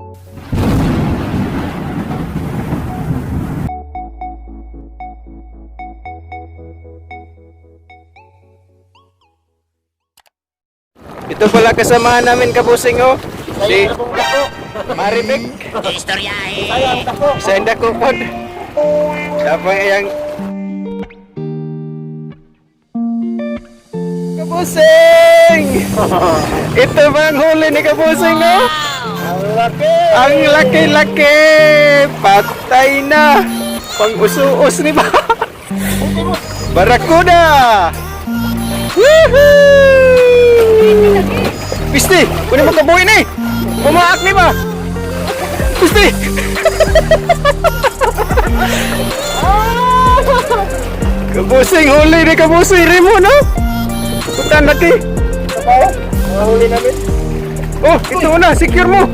Ito pala kasamahan namin kabusing oh. Si Maribek. Istoryahe. Sa inda ko pod. Dapat yang kabusing. Ito ba ang huli ni kabusing oh? Ang laki. Ang laki-laki. Patay na. Pang-usuos ni ba? Barakuda. Woohoo! Pisti, kunin mo kabuhay ni. Pumaak ni ba? Pisti. Kabusing, huli ni kabusing. Remo, no? Putan lagi. Huli namin. Oh, ito na. Secure mo.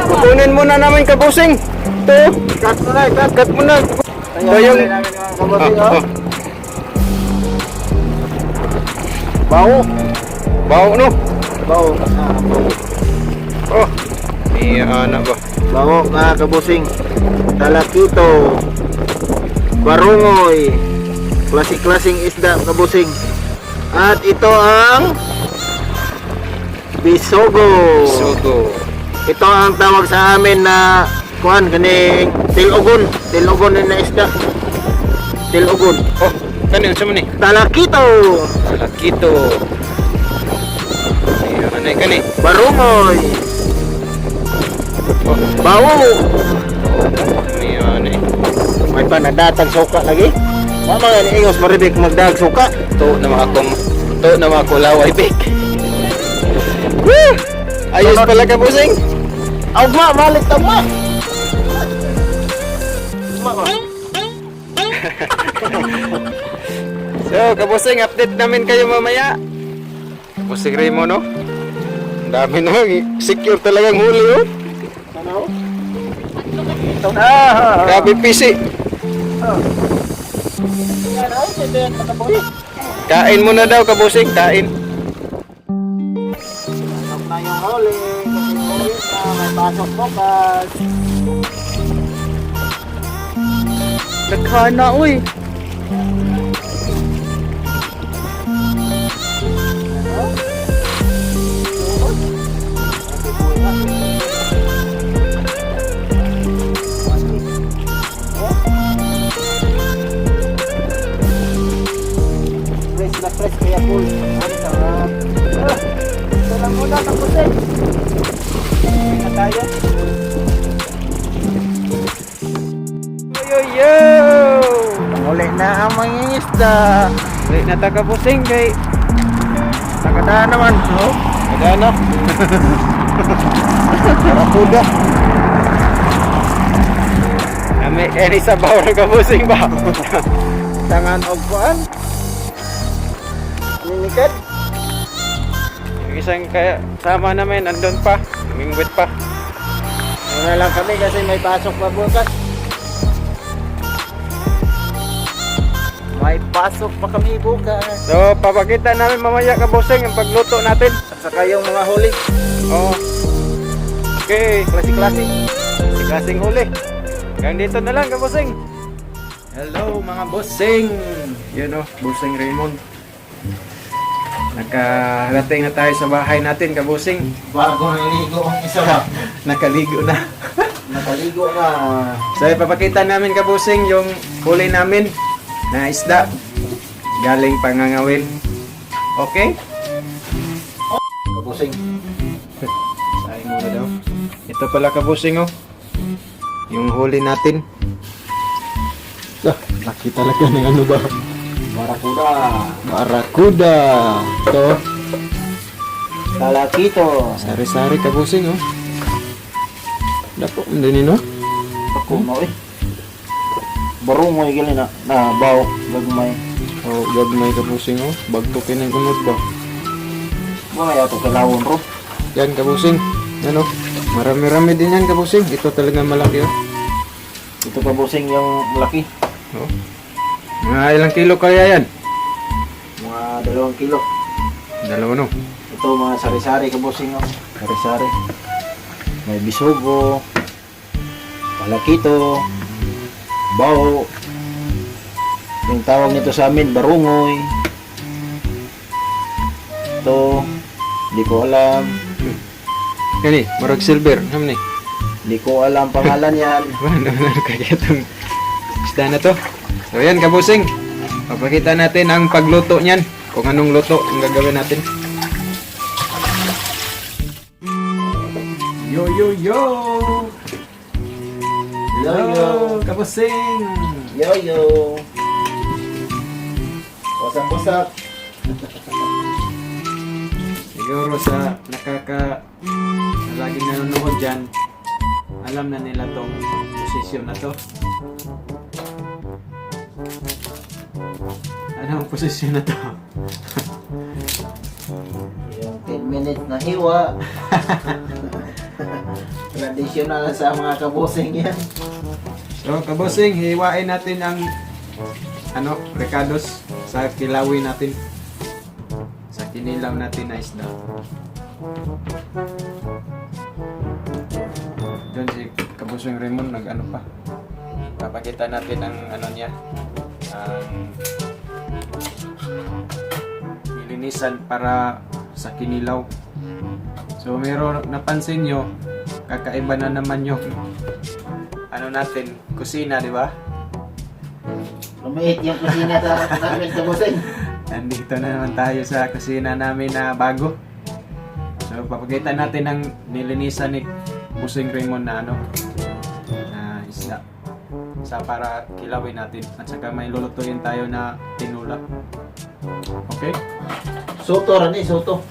Kukunin mo na namin kabusing. Ito. Cut mo na, Cut mo na. Ito yung... kabusing, Bau. Bau, no? Bau. Oh. Iya, anak ba? Bau mga kabusing. Talakito. Barungoy. Klasik-klasing isda kabusing. At ito ang bisogo. Sugo. Ito ang tawag sa amin na kuan kaning tilugon. Tilugon na isda. Tilugon. Oh, kanin sa ni? Talakito. Salakito. Iya, anay kani. Barungoy. Oh, Bau. iya, anay. May panadatag suka lagi. Mama nga ni Ingos Maribek magdag suka. To na ako laway big. Woo! Ayos pala kabusing. Agma, balik tama. So, kabusing, update namin kayo mamaya. Kabusing Remo, no? Ang dami na, secure talagang huli, oh. Ano? Ito na. Grabe PC. Ano? Ito yung pataboy. Kain mo na daw, kabusing, kain. Pasok na yung huli. Kasi huli na. May pasok bukas. Naghana, uy. Press na press kaya full. Ang sarap. Ito lang muna tapos eh. Hindi na tayo. Yo, yo! Huli na ang mga isda. Ulit na ta, kabusing, kay... Nakadaan naman. Oh. Magana. Barakuda. Kami, eri sa bawal kabusing ba? Tangan og kuan. Ninikad. Yung isang kaya sama namin, andun pa. Mingwit pa. Wala lang kami kasi may pasok pa bukas. May pasok pa kami bukas. So, papakita namin mamaya kabusing ang pagluto natin. At saka yung mga huli. Oh. Okay, Klasik-klasik. klaseng huli. Hanggang dito na lang kabusing. Hello mga bossing. Yun oh, bossing Raymond. Nakarating na tayo sa bahay natin kabusing. Bago naligo ang isa. Nakaligo na. Nakaligo na. So, ipapakita namin kabusing yung huli namin na isda galing pangangawin. Okay? Kabusing. Sahin mo na daw. Ito pala kabusing oh. Yung huli natin. Laki talaga ng ano ba? Barakuda. Barakuda. Ito. Talakito. Sari-sari kabusing oh. Dapo, hindi no? Ako mo eh. Barungoy gali na. Na baw. Gagmay. Oh, gagmay kabusing oh. Bagtukin ang kunod ba? Mga yato kalawon ro. Yan kabusing. Ano? Marami-rami din yan kabusing. Ito talaga malaki oh. Ito kabusing yung malaki. Oh. Mga ilang kilo kaya yan? Mga 2 kilo. Dalawa no. Ito mga sari-sari kabusing oh. Sari-sari. May bisugo, palakito, bao. Yung tawag nito sa amin, barungoy. Ito, hindi ko alam. Kani, marag silver. Ano ni? Hindi ko alam pangalan yan. Ano kaya itong isda na to? So yan kabusing. Papakita natin ang pagluto niyan. Kung anong luto ang gagawin natin. Yo yo yo! Hello, kabusing! Yo-yo! Wasak-wasak! Siguro sa laging nanonood dyan, alam na nila tong posisyon na to. Anong posisyon na to? Yung 10 minutes na hiwa. Traditional sa mga kabusing yan. So, kabusing, hiwain natin ang recados sa kilawin natin. Sa kinilaw natin na isda. Doon si kabusing Raymond nag-ano pa. Papakita natin ang niya. Ang nilinisan para sa kinilaw. So, meron napansin nyo, kakaiba na naman yung natin, kusina, di ba? Lumiit yung kusina sa namin kabusing. Nandito na naman tayo sa kusina namin na bago. So, papakita natin ang nilinisan ni Busing Raymond na na isda. Sa para kilawin natin. At saka may lulutuin tayo na tinula. Okay? Soto rin soto.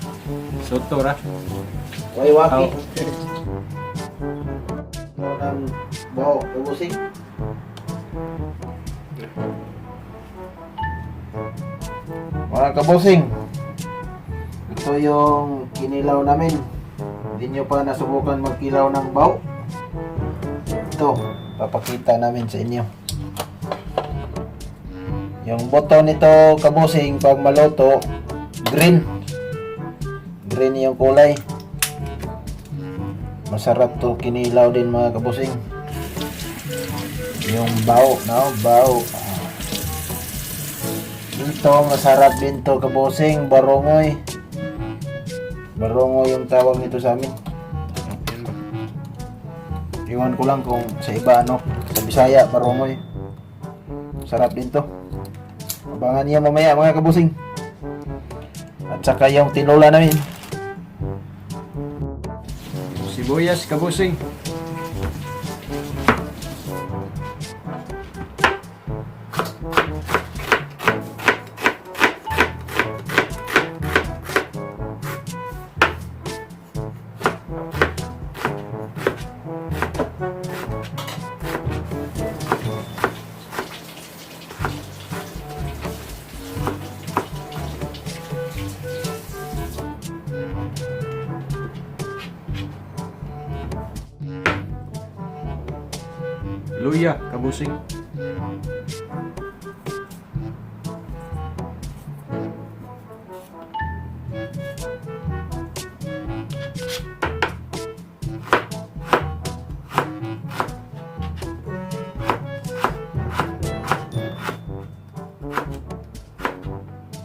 Soto ra. Waiwaki. Oh. Ang bao kabusing. Mga kabusing, ito yung kinilaw namin. Hindi nyo pa nasubukan magkilaw ng bao. Ito, papakita namin sa inyo. Yung boto nito kabusing pag maluto, green. Green yung kulay. Masarap to kinilaw din mga kabusing. Yung bao, no? Bao. Dito, masarap din to kabusing, barungoy. Barungoy yung tawag nito sa amin. Iwan ko lang kung sa iba sa Bisaya, barungoy. Sarap din to. Abangan niya mamaya mga kabusing. At saka yung tinula namin. Sibuyas, kabusing. Luya, kabusing.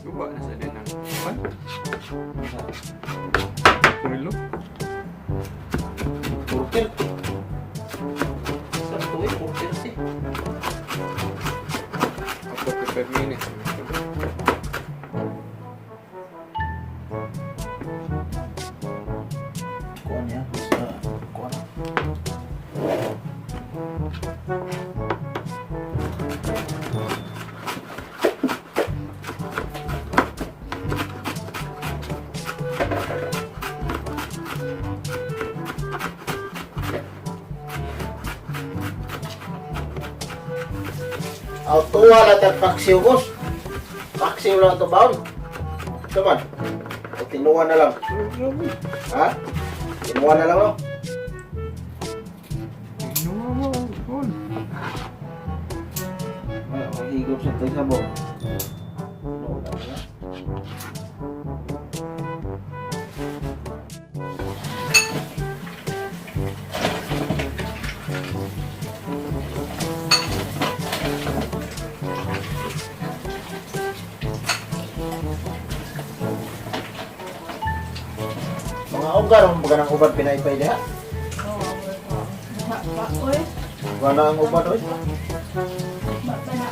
Lupa na sa din ang pan. Pulo. Turkil. Sarap to turkil sih. After 15 minutes. Kuan ya, basta kuan. Autuwa lang tag paksiw boss. Paksiw lang to baon. Saman. O tinuwa na lang. Ha? Tinuwa na lang no? Mahigop sa tayo sa bo. Mga ugar, ang baga ng ubar pinaypay diha. Oy, Wala ang ubar oy. bata na.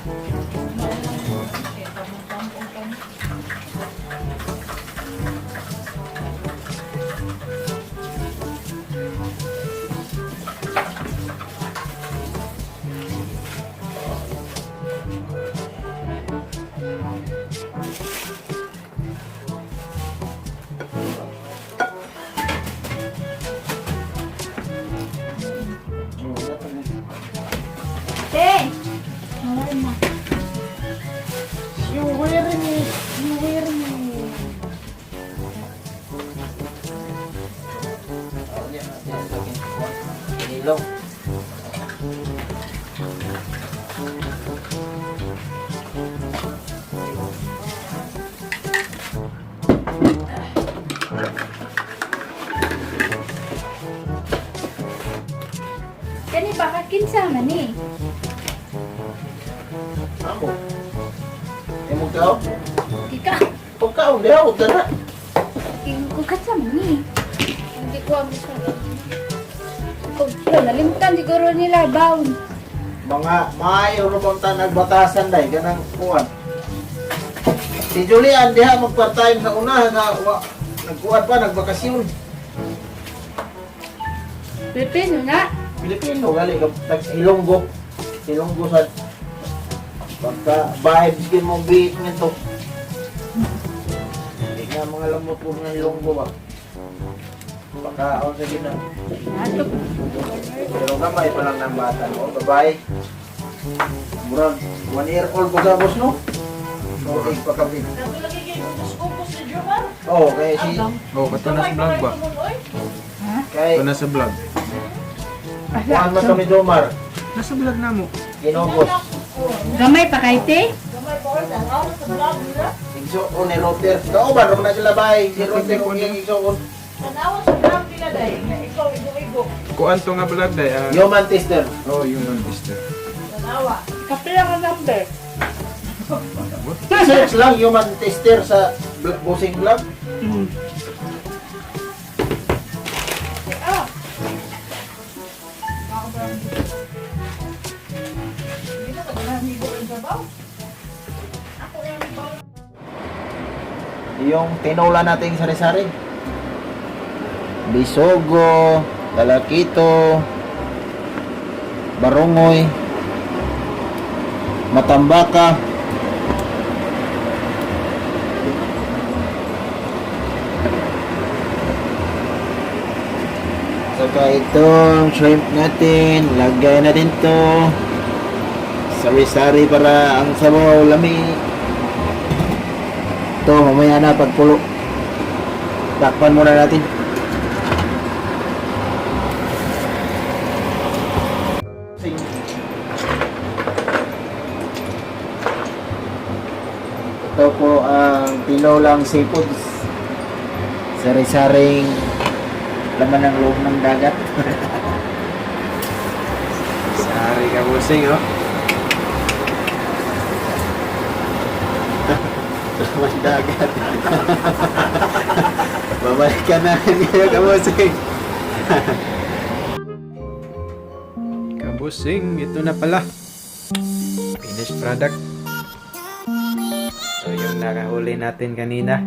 Te! Wala na. You wear me. You wear me. Ilaw. Kani baka kinsa man ni. Ako. Emo tao? Kika. Pagkaon diha ako dala. Ko katsa man ni. Hindi ko ang gusto. Ko nalimutan siguro nila baon. Mga maayo ro bang nagbatasan dai ganang kuan. Si Julian diha mag-part-time sa una nga nagkuan pa nagbakasyon. Pilipino na. Pilipino gali tag Ilonggo. Ilonggo sa pagka bahay biskin mo biit nito. Hindi nga mga lamot po nga Ilonggo ba. Baka ako sa gina. Ato. Pero gamay pa lang ng bata mo. Babae. Murag 1 year old pa sa boss no? So, pa kami. Oo, kaya si... Oh, kato na sa vlog ba? Ha? Kaya... Kato na sa vlog. Kuhaan mo kami Domar. Nasa vlog na mo. Ginobos. Gamay pa kay te. Igsoon ni Roter. Kauban, rin na sila bahay. Si Roter kung yung igsoon. Kuan to nga vlog day. Human tester. Oh, human tester. Kapila ka number. Search lang human tester sa Busing Vlog. Yung tinola nating sari-sari. Bisogo, talakito, barungoy, matambaka, saka itong shrimp natin, lagay natin to sari-sari para ang sabaw lami. Ito mamaya na pagpulo, takpan muna natin. Ito po ang tinolang seafoods, sari-saring laman ng loob ng dagat. Sari ka busing oh. Laman dagat. Babalik ka na niyo kabusing. Kabusing, ito na pala. Finished product. So yung nakahuli natin kanina.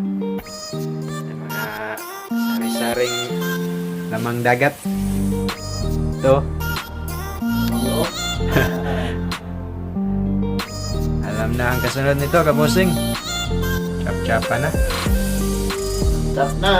Yung mga sari-saring lamang dagat. Ito. Alam na ang kasunod nito, kabusing. Chap-chapa na. Tap na.